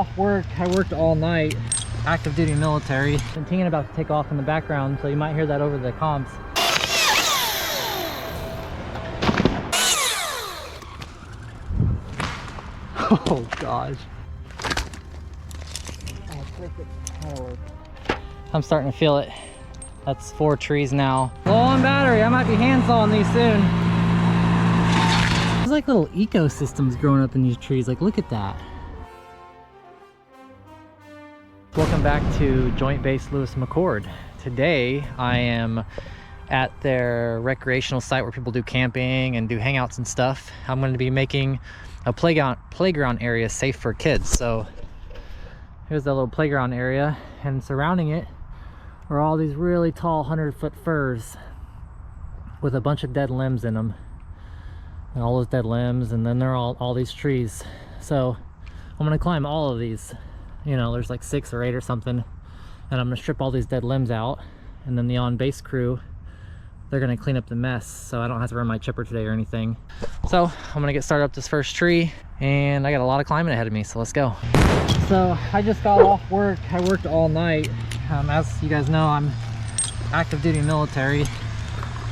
Off work, I worked all night, active duty military. Been about to take off in the background, so you might hear that over the comms. Oh gosh. Oh, perfect. That'll work. I'm starting to feel it. That's 4 trees now. Low on battery, I might be hand sawing these soon. There's like little ecosystems growing up in these trees, like look at that. Welcome back to Joint Base Lewis McChord. Today I am at their recreational site where people do camping and do hangouts and stuff. I'm going to be making a playground area safe for kids. So here's the little playground area, and surrounding it are all these really tall 100-foot firs with a bunch of dead limbs in them, and all those dead limbs, and then there are all these trees. So I'm going to climb all of these. You know, there's like 6 or 8 or something, and I'm gonna strip all these dead limbs out, and then the on-base crew, they're gonna clean up the mess, so I don't have to run my chipper today or anything. So I'm gonna get started up this first tree, and I got a lot of climbing ahead of me, so let's go. So I just got off work. I worked all night. As you guys know, I'm active duty military,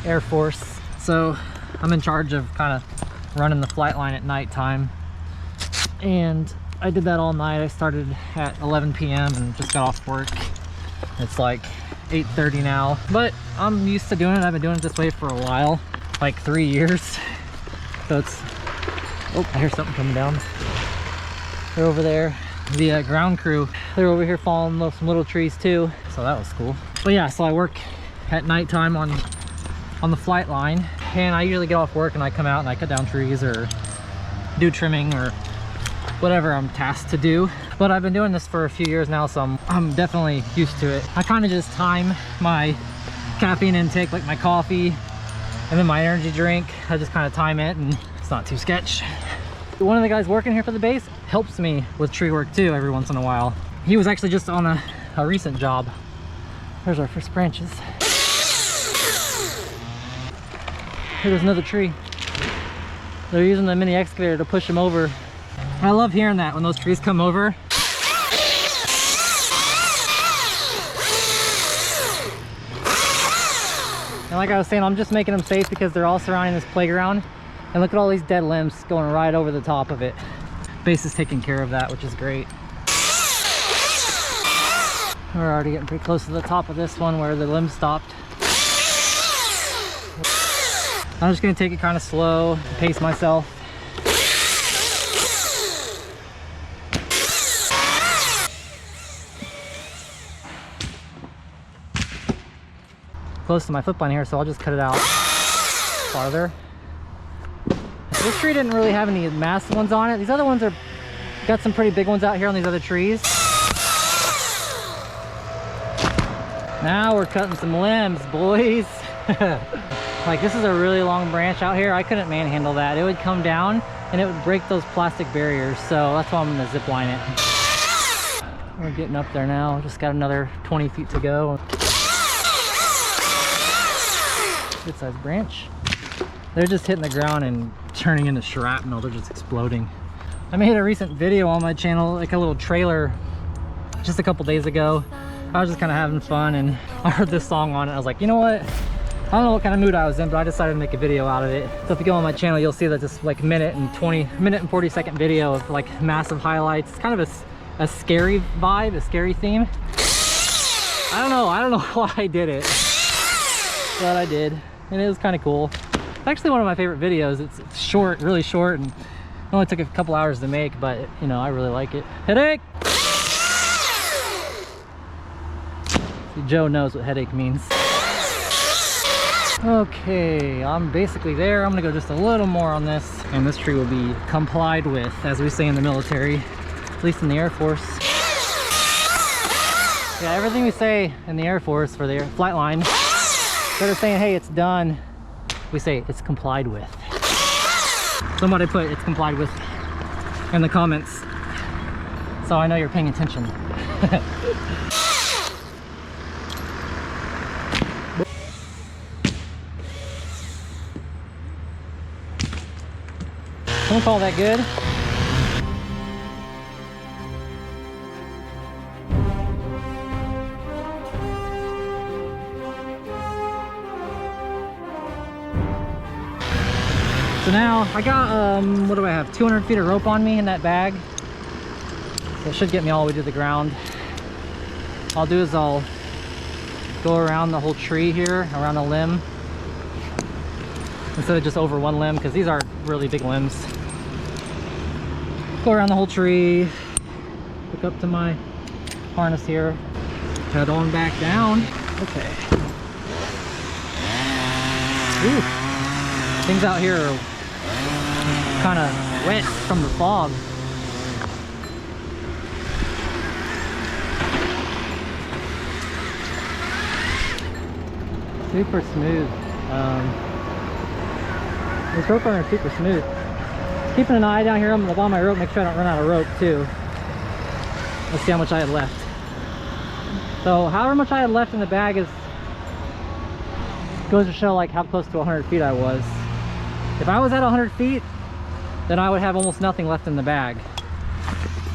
Air Force, so I'm in charge of kind of running the flight line at nighttime, and I did that all night. I started at 11 p.m. and just got off work. It's like 8:30 now, but I'm used to doing it. I've been doing it this way for a while, like 3 years. So it's, oh, I hear something coming down. They're over there. The ground crew, they're over here falling some little trees too. So that was cool. But yeah, so I work at nighttime on the flight line, and I usually get off work and I come out and I cut down trees or do trimming or whatever I'm tasked to do. But I've been doing this for a few years now, so I'm definitely used to it. I kind of just time my caffeine intake, like my coffee and then my energy drink. I just kind of time it, and it's not too sketch. One of the guys working here for the base helps me with tree work too every once in a while. He was actually just on a recent job. There's our first branches. Here's another tree. They're using the mini excavator to push them over. I love hearing that when those trees come over. And like I was saying, I'm just making them safe because they're all surrounding this playground. And look at all these dead limbs going right over the top of it. Base is taking care of that, which is great. We're already getting pretty close to the top of this one where the limbs stopped. I'm just gonna take it kind of slow, pace myself. Close to my flip line here, so I'll just cut it out farther. This tree didn't really have any massive ones on it. These other ones are got some pretty big ones out here on these other trees. Now we're cutting some limbs, boys. Like, this is a really long branch out here. I couldn't manhandle that. It would come down and it would break those plastic barriers, so that's why I'm gonna zip line it. We're getting up there now. Just got another 20 feet to go. Good sized branch. They're just hitting the ground and turning into shrapnel. They're just exploding. I made a recent video on my channel, like a little trailer, just a couple days ago. I was just kind of having fun, and I heard this song on it. I was like, you know what? I don't know what kind of mood I was in, but I decided to make a video out of it. So if you go on my channel, you'll see that this like minute and 40-second video of like massive highlights. It's kind of a scary vibe, a scary theme. I don't know why I did it, but I did. And it was kind of cool. It's actually one of my favorite videos. It's short, really short, and it only took a couple hours to make, but you know, I really like it. Headache! See, Joe knows what headache means. Okay, I'm basically there. I'm gonna go just a little more on this, and this tree will be complied with, as we say in the military, at least in the Air Force. Yeah, everything we say in the Air Force for the flight line, instead of saying, hey, it's done, we say it's complied with. Somebody put it's complied with in the comments, so I know you're paying attention. Don't call that good. So now I got, what do I have? 200 feet of rope on me in that bag. So it should get me all the way to the ground. All I'll do is I'll go around the whole tree here, around a limb, instead of just over one limb, because these are really big limbs. Go around the whole tree, hook up to my harness here, head on back down. Okay. Ooh, things out here are kind of wet from the fog. Super smooth. This rope runner is super smooth. Keeping an eye down here on the bottom of my rope, make sure I don't run out of rope too. Let's see how much I had left. So however much I had left in the bag goes to show like how close to 100 feet I was. If I was at 100 feet, then I would have almost nothing left in the bag.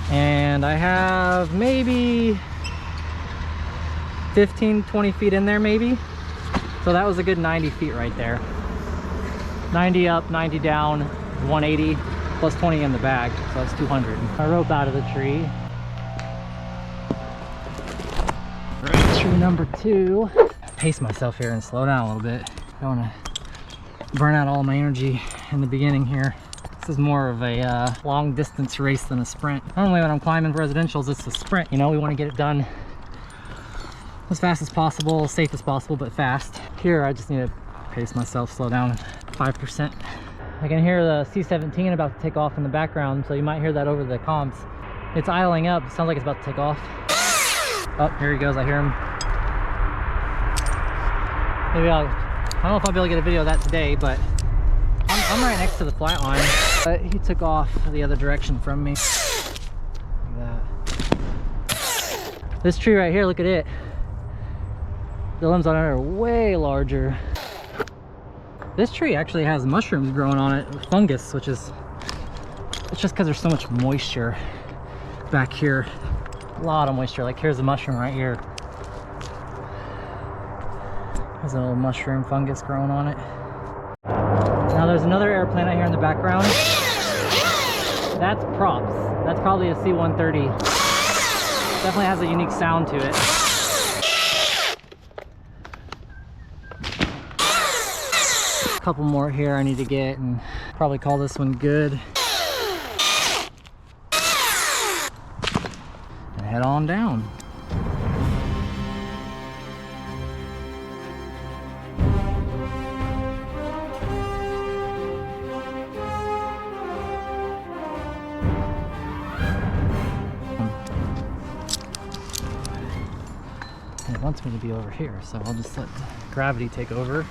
And I have maybe 15-20 feet in there maybe. So that was a good 90 feet right there. 90 up, 90 down, 180, plus 20 in the bag, so that's 200. I rope out of the tree. Tree number 2. Pace myself here and slow down a little bit. I don't want to burn out all my energy in the beginning here. This is more of a long distance race than a sprint. Normally when I'm climbing residentials, it's a sprint. You know, we want to get it done as fast as possible, as safe as possible, but fast. Here, I just need to pace myself, slow down 5%. I can hear the C-17 about to take off in the background, so you might hear that over the comms. It's idling up. It sounds like it's about to take off. Oh, here he goes. I hear him. Maybe I don't know if I'll be able to get a video of that today, but I'm right next to the flat line. But he took off the other direction from me. Like that. This tree right here, look at it. The limbs on it are way larger. This tree actually has mushrooms growing on it, fungus, which is, it's just because there's so much moisture back here. A lot of moisture. Like here's a mushroom right here. There's a little mushroom fungus growing on it. Now there's another airplane out here in the background. That's props. That's probably a C-130. Definitely has a unique sound to it. A couple more here I need to get and probably call this one good. And head on down. It wants me to be over here, so I'll just let gravity take over.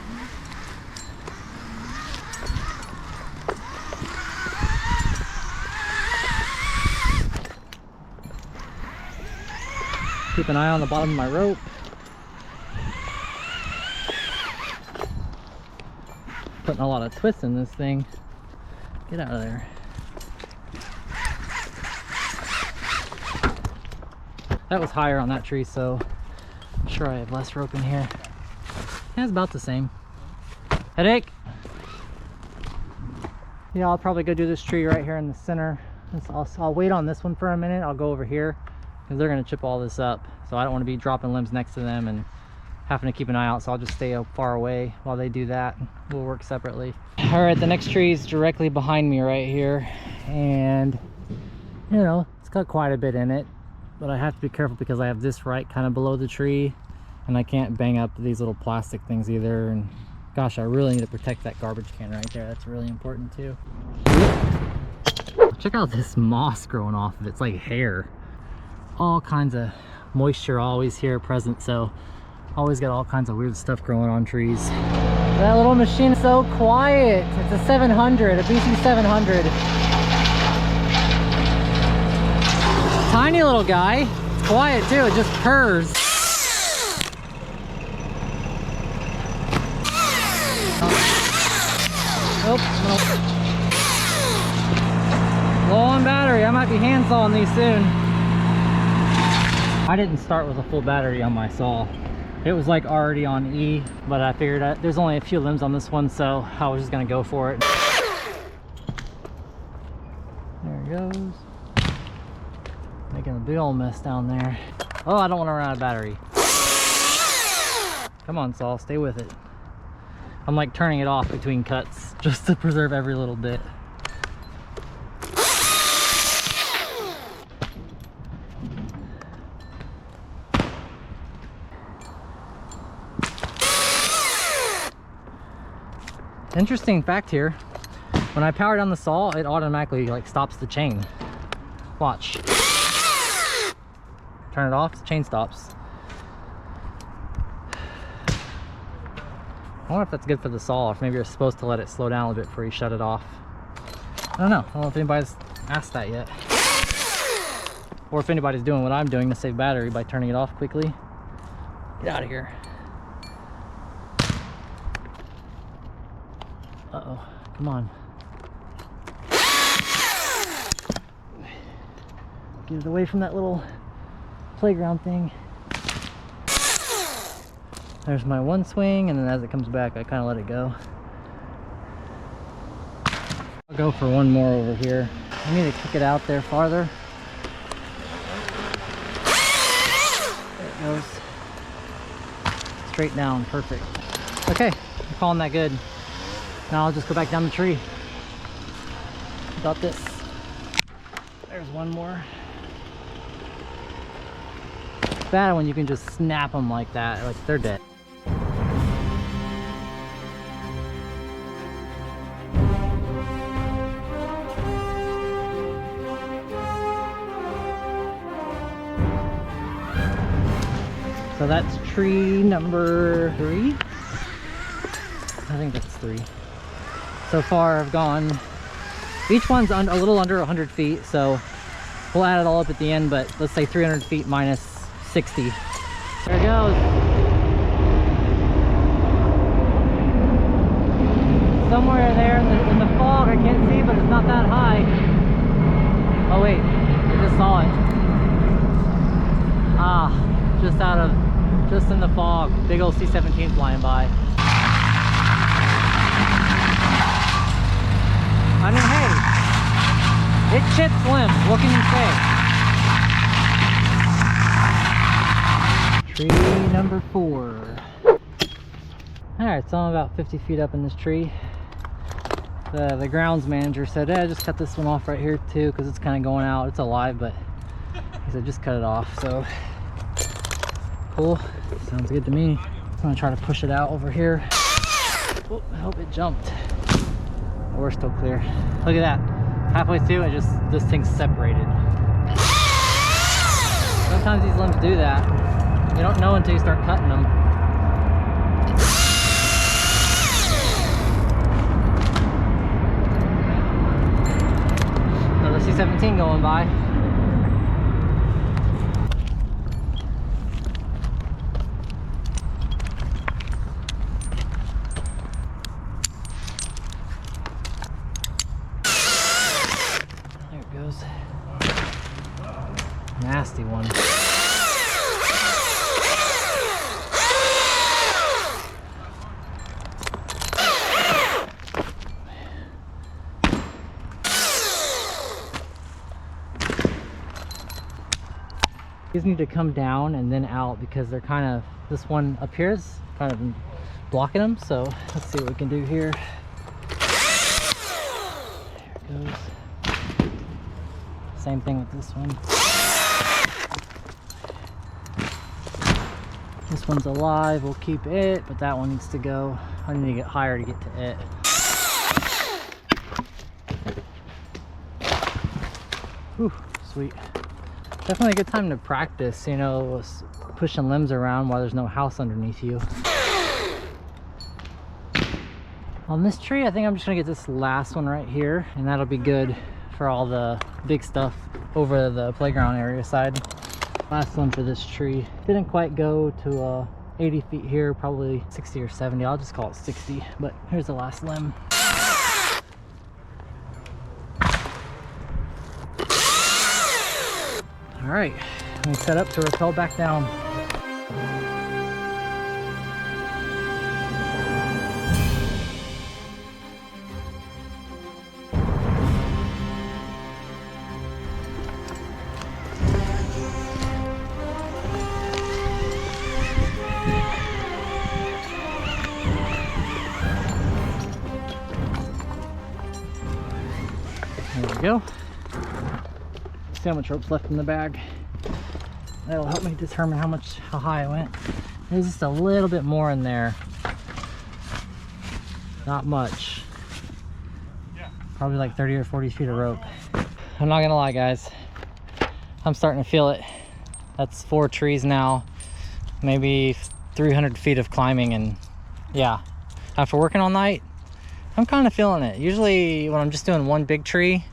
Keep an eye on the bottom of my rope. Putting a lot of twists in this thing. Get out of there. That was higher on that tree, so I'm sure I have less rope in here. Yeah, it's about the same. Headache? Yeah, I'll probably go do this tree right here in the center. I'll wait on this one for a minute. I'll go over here because they're going to chip all this up. So I don't want to be dropping limbs next to them and having to keep an eye out. So I'll just stay far away while they do that. We'll work separately. All right, the next tree is directly behind me right here. And, you know, it's got quite a bit in it. But I have to be careful because I have this right kind of below the tree. And I can't bang up these little plastic things either. And gosh, I really need to protect that garbage can right there. That's really important too. Check out this moss growing off of it. It's like hair. All kinds of moisture always here present, so always got all kinds of weird stuff growing on trees. That little machine is so quiet. It's a 700, a BC 700. Tiny little guy. It's quiet too, it just purrs. Nope, nope. Low on battery. I might be hand sawing these soon. I didn't start with a full battery on my saw. It was like already on E, but I figured there's only a few limbs on this one, so I was just gonna go for it. goes. Making a big old mess down there. Oh, I don't want to run out of battery. Come on, Saul, stay with it. I'm like turning it off between cuts just to preserve every little bit. Interesting fact here, when I power down the saw, it automatically like stops the chain. Watch. Turn it off, the chain stops. I wonder if that's good for the saw, if maybe you're supposed to let it slow down a little bit before you shut it off. I don't know if anybody's asked that yet. Or if anybody's doing what I'm doing to save battery by turning it off quickly. Get out of here. Uh-oh, come on. Get it away from that little playground thing. There's my one swing, and then as it comes back, I kind of let it go. I'll go for one more over here. I need to kick it out there farther. There it goes. Straight down, perfect. Okay, I'm calling that good. Now I'll just go back down the tree. About this. There's one more. It's bad when you can just snap them like that, like they're dead. So that's tree number 3. I think that's 3. So far I've gone, each one's a little under 100 feet, so we'll add it all up at the end, but let's say 300 feet minus 60. There it goes. Somewhere there in the fog, I can't see, but it's not that high. Oh wait, I just saw it. Ah, just in the fog, big old C-17 flying by. I mean, hey, it shit slim. What can you say? Tree number 4. Alright, so I'm about 50 feet up in this tree. The grounds manager said, hey, just cut this one off right here too, because it's kind of going out. It's alive, but he said just cut it off. So cool, sounds good to me. I'm gonna try to push it out over here. Oh, I hope it jumped. We're still clear. Look at that. Halfway through, this thing's separated. Sometimes these limbs do that. You don't know until you start cutting them. Another C-17 going by. Nasty one. These need to come down and then out because they're kind of, this one up here is kind of blocking them. So let's see what we can do here. There it goes. Same thing with this one. This one's alive, we'll keep it, but that one needs to go. I need to get higher to get to it. Whew, sweet. Definitely a good time to practice, you know, pushing limbs around while there's no house underneath you. On this tree, I think I'm just gonna get this last one right here, and that'll be good for all the big stuff over the playground area side. Last one for this tree. Didn't quite go to 80 feet here, probably 60 or 70. I'll just call it 60, but here's the last limb. All right, we set up to rappel back down. go. See how much rope's left in the bag. That'll help me determine how high I went. There's just a little bit more in there. Not much. Probably like 30 or 40 feet of rope. I'm not gonna lie, guys. I'm starting to feel it. That's 4 trees now. Maybe 300 feet of climbing, and yeah. After working all night, I'm kind of feeling it. Usually when I'm just doing one big tree,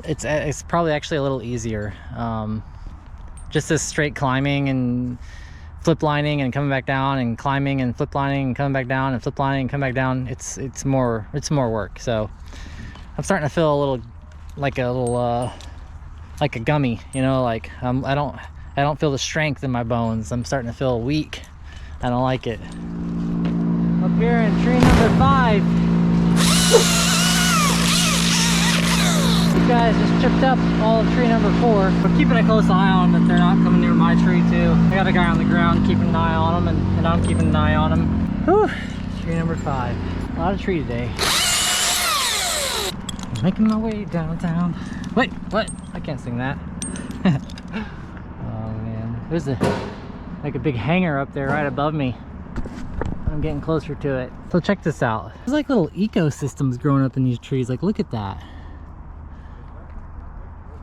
it's probably actually a little easier. Just this straight climbing and flip lining and coming back down and climbing and flip lining and coming back down and flip lining and coming back down. It's more work. So I'm starting to feel a little like a gummy, you know, like I don't feel the strength in my bones. I'm starting to feel weak. I don't like it. Up here in tree number 5. These guys just chipped up all of tree number 4. But keeping a close eye on them that they're not coming near my tree too. I got a guy on the ground keeping an eye on them, and I'm keeping an eye on them. Whew. Tree number 5. A lot of tree today. I'm making my way downtown. Wait, what? I can't sing that. Oh man. There's like a big hanger up there right above me. I'm getting closer to it. So check this out. There's like little ecosystems growing up in these trees. Like, look at that.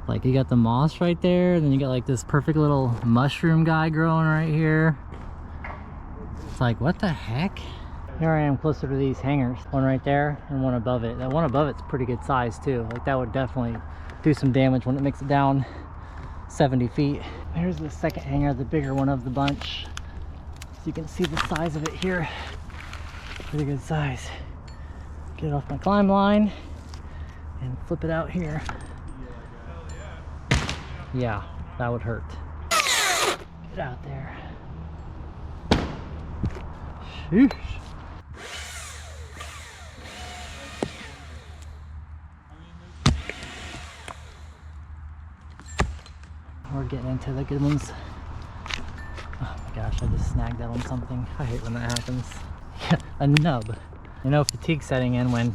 Like, you got the moss right there, then you got like this perfect little mushroom guy growing right here. It's like, what the heck? Here I am closer to these hangers. One right there and one above it. That one above it's pretty good size too. Like, that would definitely do some damage when it makes it down 70 feet. Here's the second hanger, the bigger one of the bunch. So you can see the size of it here. Pretty good size. Get it off my climb line and flip it out here. Yeah, that would hurt. Get out there. Sheesh. We're getting into the good ones. Oh my gosh, I just snagged that on something. I hate when that happens. A nub. You know, fatigue setting in when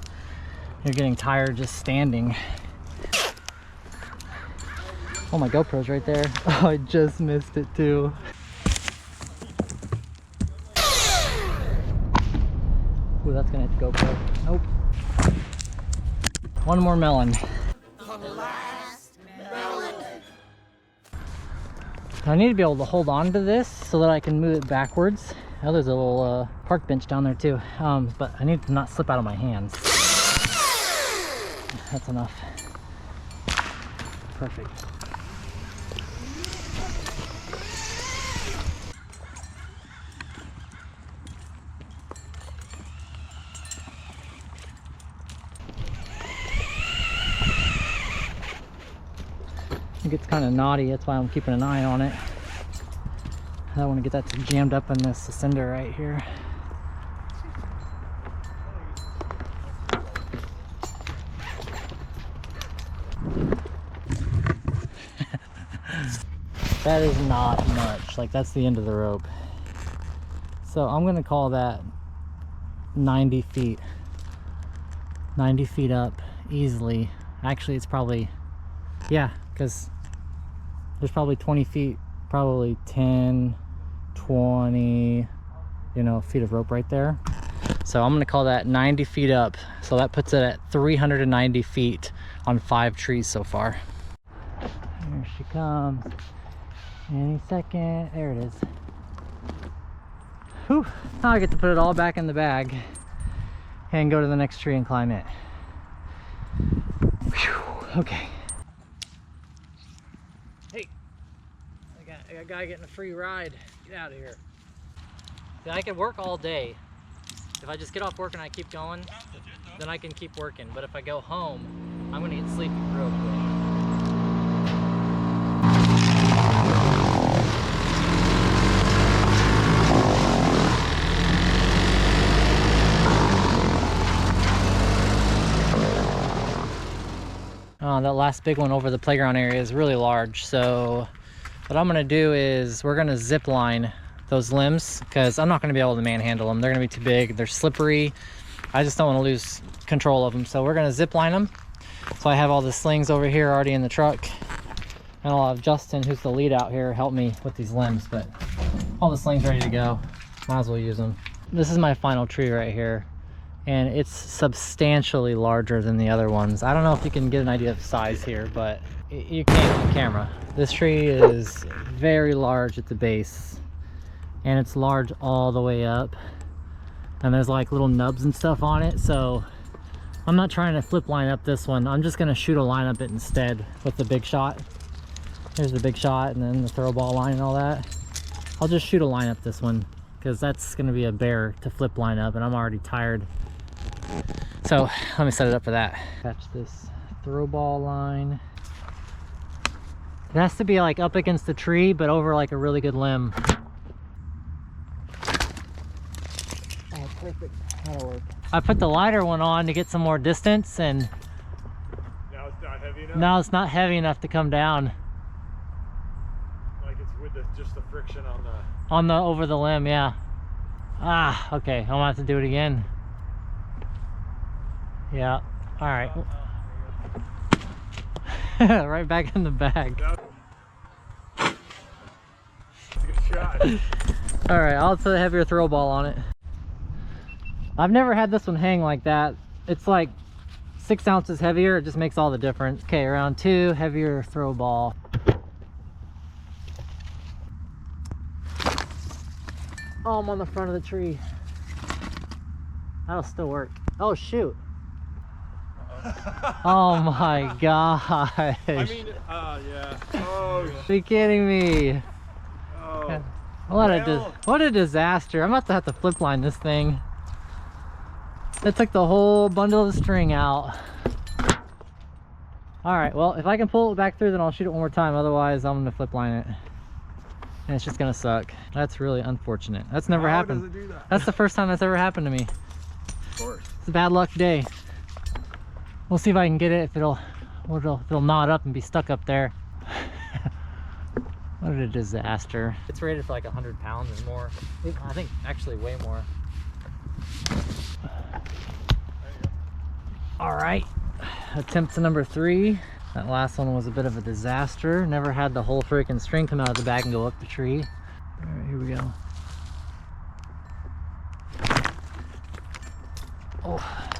you're getting tired just standing. Oh, my GoPro's right there. Oh, I just missed it too. Ooh, that's gonna hit the GoPro. Nope. One more melon. I need to be able to hold on to this so that I can move it backwards. Oh, there's a little park bench down there too. But I need to not slip out of my hands. That's enough. Perfect. It gets kind of knotty, that's why I'm keeping an eye on it. I don't want to get that jammed up in this cinder right here. That is not much, like that's the end of the rope. So I'm gonna call that 90 feet. 90 feet up easily. Actually, it's probably, yeah, because there's probably 20 feet, probably 10, 20, you know, feet of rope right there. So I'm gonna call that 90 feet up. So that puts it at 390 feet on 5 trees so far. Here she comes. Any second. There it is. Whew. Now I get to put it all back in the bag and go to the next tree and climb it. Whew. Okay. Hey, I got a guy getting a free ride. Get out of here. See, I can work all day. If I just get off work and I keep going, then I can keep working. But if I go home, I'm gonna get sleepy real quick. That last big one over the playground area is really large, so what I'm gonna do is we're gonna zip line those limbs because I'm not gonna be able to manhandle them. They're gonna be too big, they're slippery. I just don't want to lose control of them, so we're gonna zip line them So I have all the slings over here already in the truck. And I'll have Justin, who's the lead out here, help me with these limbs, but all the slings ready to go. Might as well use them. This is my final tree right here, and it's substantially larger than the other ones. I don't know if you can get an idea of size here, but you can't on camera. This tree is very large at the base, and it's large all the way up. And there's like little nubs and stuff on it, so I'm not trying to flip line up this one. I'm just gonna shoot a line up it instead with the big shot. Here's the big shot and then the throw ball line and all that. I'll just shoot a line up this one because that's gonna be a bear to flip line up and I'm already tired. So let me set it up for that. Catch this throw ball line. It has to be like up against the tree, but over like a really good limb. Oh, perfect. That'll work. I put the lighter one on to get some more distance, and now it's not heavy enough? Now it's not heavy enough to come down. Like it's with just the friction on the over the limb, yeah. Ah, okay. I'm gonna have to do it again. Yeah. All right. Right back in the bag. That's a good shot. All right, I'll put a heavier throw ball on it. I've never had this one hang like that. It's like 6 ounces heavier. It just makes all the difference. Okay, round 2, heavier throw ball. Oh, I'm on the front of the tree. That'll still work. Oh, shoot. Oh my gosh. I mean, yeah. Oh, are you kidding me? Oh. What a disaster. I'm about to have to flip line this thing. That took the whole bundle of string out. Alright, well, if I can pull it back through, then I'll shoot it one more time. Otherwise, I'm going to flip line it. And it's just going to suck. That's really unfortunate. That's never happened. Does it do that? That's the first time that's ever happened to me. Of course. It's a bad luck day. We'll see if I can get it, if it'll knot up and be stuck up there. What a disaster. It's rated for like 100 pounds or more. I think actually way more. All right, attempt to number 3. That last one was a bit of a disaster. Never had the whole freaking string come out of the bag and go up the tree. All right, here we go. Oh.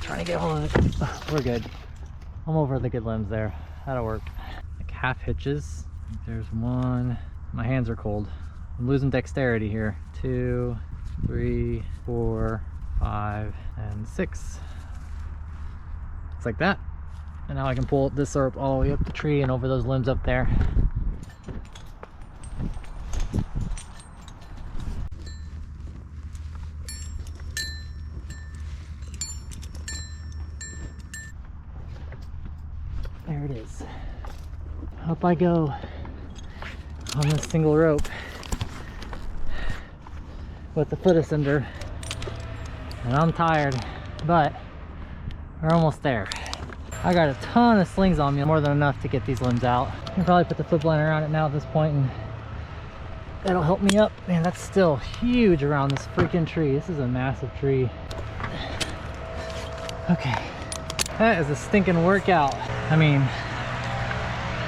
Trying to get hold of it. Oh, we're good. I'm over the good limbs there. That'll work. Like half hitches. There's one. My hands are cold. I'm losing dexterity here. 2, 3, 4, 5, and 6. It's like that. And now I can pull this rope all the way up the tree and over those limbs up there. There it is. Up I go on this single rope with the foot ascender. And I'm tired, but we're almost there. I got a ton of slings on me, more than enough to get these limbs out. I can probably put the flip line around it now at this point, and that'll help me up. Man, that's still huge around this freaking tree. This is a massive tree. Okay. That is a stinking workout. I mean,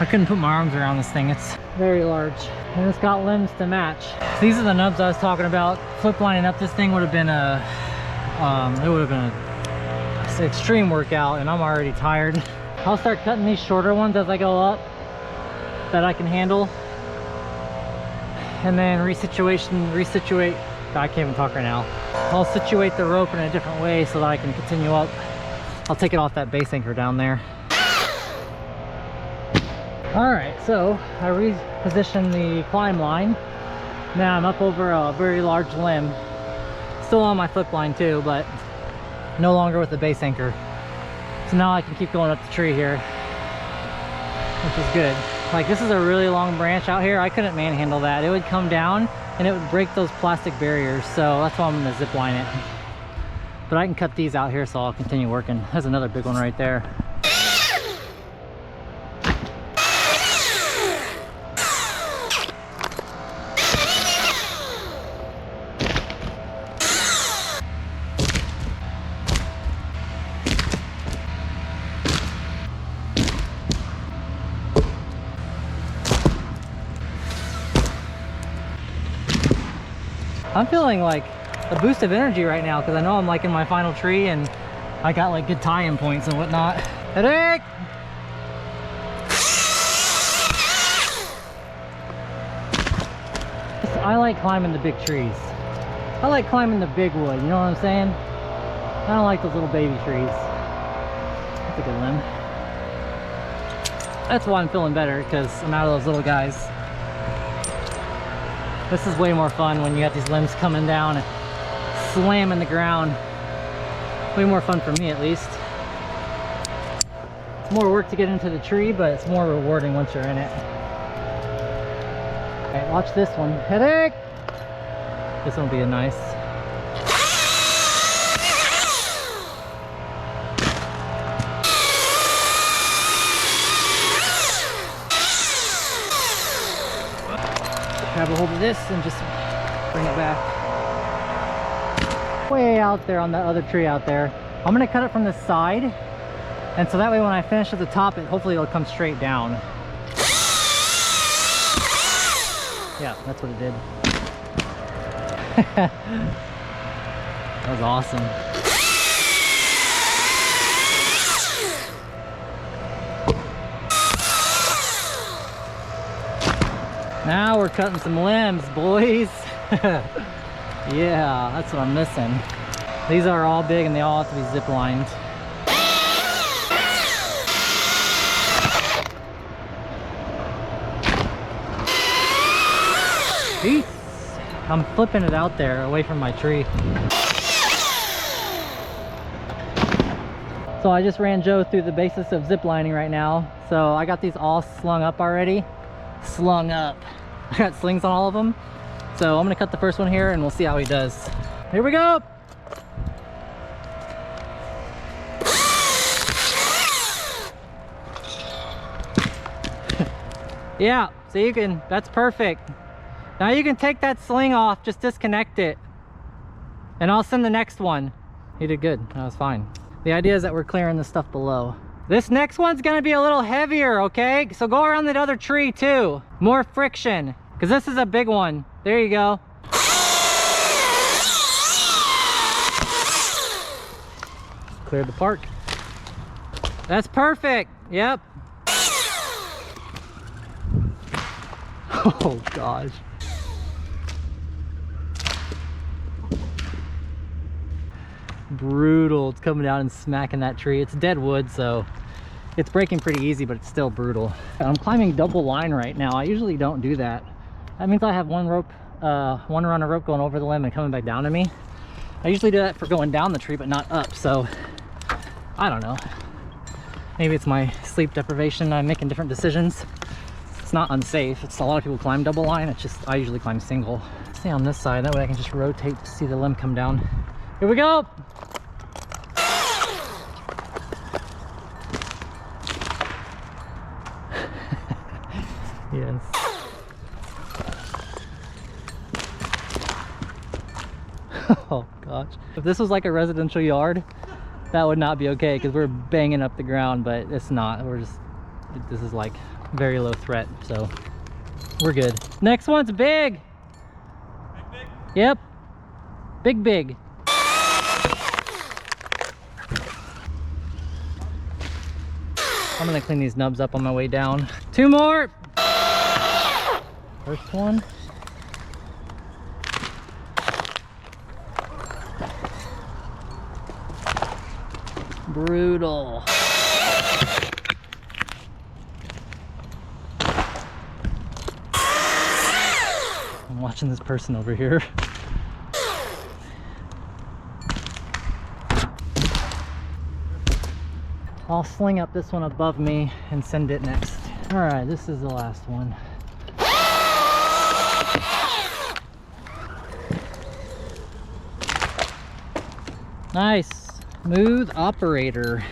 I couldn't put my arms around this thing. It's very large. And it's got limbs to match. These are the nubs I was talking about. Flip lining up this thing would have been a, it would have been an extreme workout, and I'm already tired. I'll start cutting these shorter ones as I go up that I can handle. And then resituate, I can't even talk right now. I'll situate the rope in a different way so that I can continue up. I'll take it off that base anchor down there. All right, so I repositioned the climb line. Now I'm up over a very large limb. Still on my flip line too, but no longer with the base anchor. So now I can keep going up the tree here, which is good. Like, this is a really long branch out here. I couldn't manhandle that. It would come down and it would break those plastic barriers. So that's why I'm gonna zip line it. But I can cut these out here, so I'll continue working. There's another big one right there. I'm feeling like a boost of energy right now because I know I'm like in my final tree and I got like good tie-in points and whatnot. Headache! I like climbing the big trees. I like climbing the big wood, you know what I'm saying? I don't like those little baby trees. That's a good limb. That's why I'm feeling better, because I'm out of those little guys. This is way more fun when you got these limbs coming down and slamming the ground. Way more fun for me, at least. It's more work to get into the tree, but it's more rewarding once you're in it. Alright, watch this one. Headache! This one will be a nice. Grab a hold of this and just bring it back. Way out there on that other tree out there. I'm gonna cut it from the side, and so that way when I finish at the top, hopefully it'll come straight down. Yeah, that's what it did. That was awesome. Now we're cutting some limbs, boys. Yeah, that's what I'm missing. These are all big and they all have to be zip lined. Peace. I'm flipping it out there away from my tree. So I just ran Joe through the basis of zip lining right now. So I got these all slung up already. Slung up. I got slings on all of them. So I'm gonna cut the first one here and we'll see how he does. Here we go. Yeah, so you can, that's perfect. Now you can take that sling off, just disconnect it. And I'll send the next one. He did good, that was fine. The idea is that we're clearing the stuff below. This next one's gonna be a little heavier, okay? So go around that other tree too. More friction, because this is a big one. There you go. Cleared the park. That's perfect, yep. Oh gosh. Brutal. It's coming down and smacking that tree. It's dead wood, so it's breaking pretty easy, but it's still brutal. I'm climbing double line right now. I usually don't do that. That means I have one rope, one run of rope going over the limb and coming back down to me. I usually do that for going down the tree, but not up, so I don't know. Maybe it's my sleep deprivation. I'm making different decisions. It's not unsafe. It's a lot of people climb double line. It's just I usually climb single. Stay on this side. That way I can just rotate to see the limb come down. Here we go. Yes. Oh gosh. If this was like a residential yard, that would not be okay because we're banging up the ground, but it's not. We're just, this is like very low threat, so we're good. Next one's big. Big, big? Yep. Big, big. I'm gonna clean these nubs up on my way down. Two more. First one. Brutal. I'm watching this person over here. I'll sling up this one above me and send it next. All right, this is the last one. Nice, smooth operator.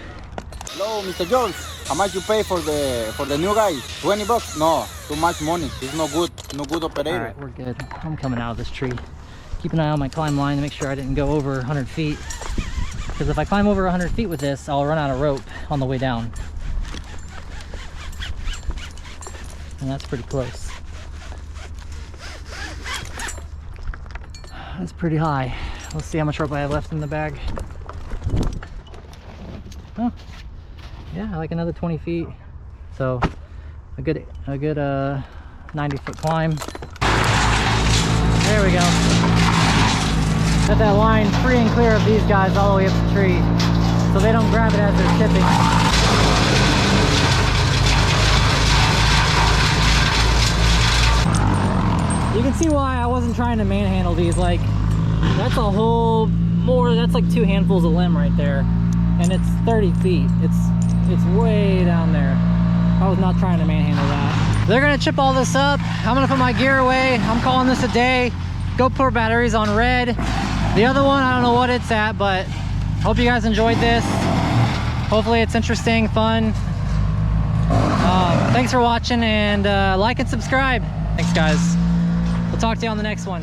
Hello, Mr. George. How much you pay for the new guy? 20 bucks? No, too much money. He's no good operator. All right, we're good. I'm coming out of this tree. Keep an eye on my climb line to make sure I didn't go over 100 feet. Because if I climb over 100 feet with this, I'll run out of rope on the way down. And that's pretty close. That's pretty high. Let's see how much rope I have left in the bag. Oh, yeah, like another 20 feet. So a good 90-foot climb. There we go. Got that line free and clear of these guys all the way up the tree, so they don't grab it as they're tipping. You can see why I wasn't trying to manhandle these. Like, that's a whole that's like 2 handfuls of limb right there, and it's 30 feet. It's way down there. I was not trying to manhandle that. They're gonna chip all this up. I'm gonna put my gear away. I'm calling this a day. GoPro batteries on red. The other one, I don't know what it's at, but hope you guys enjoyed this. Hopefully it's interesting, fun. Thanks for watching, and like and subscribe. Thanks, guys. We'll talk to you on the next one.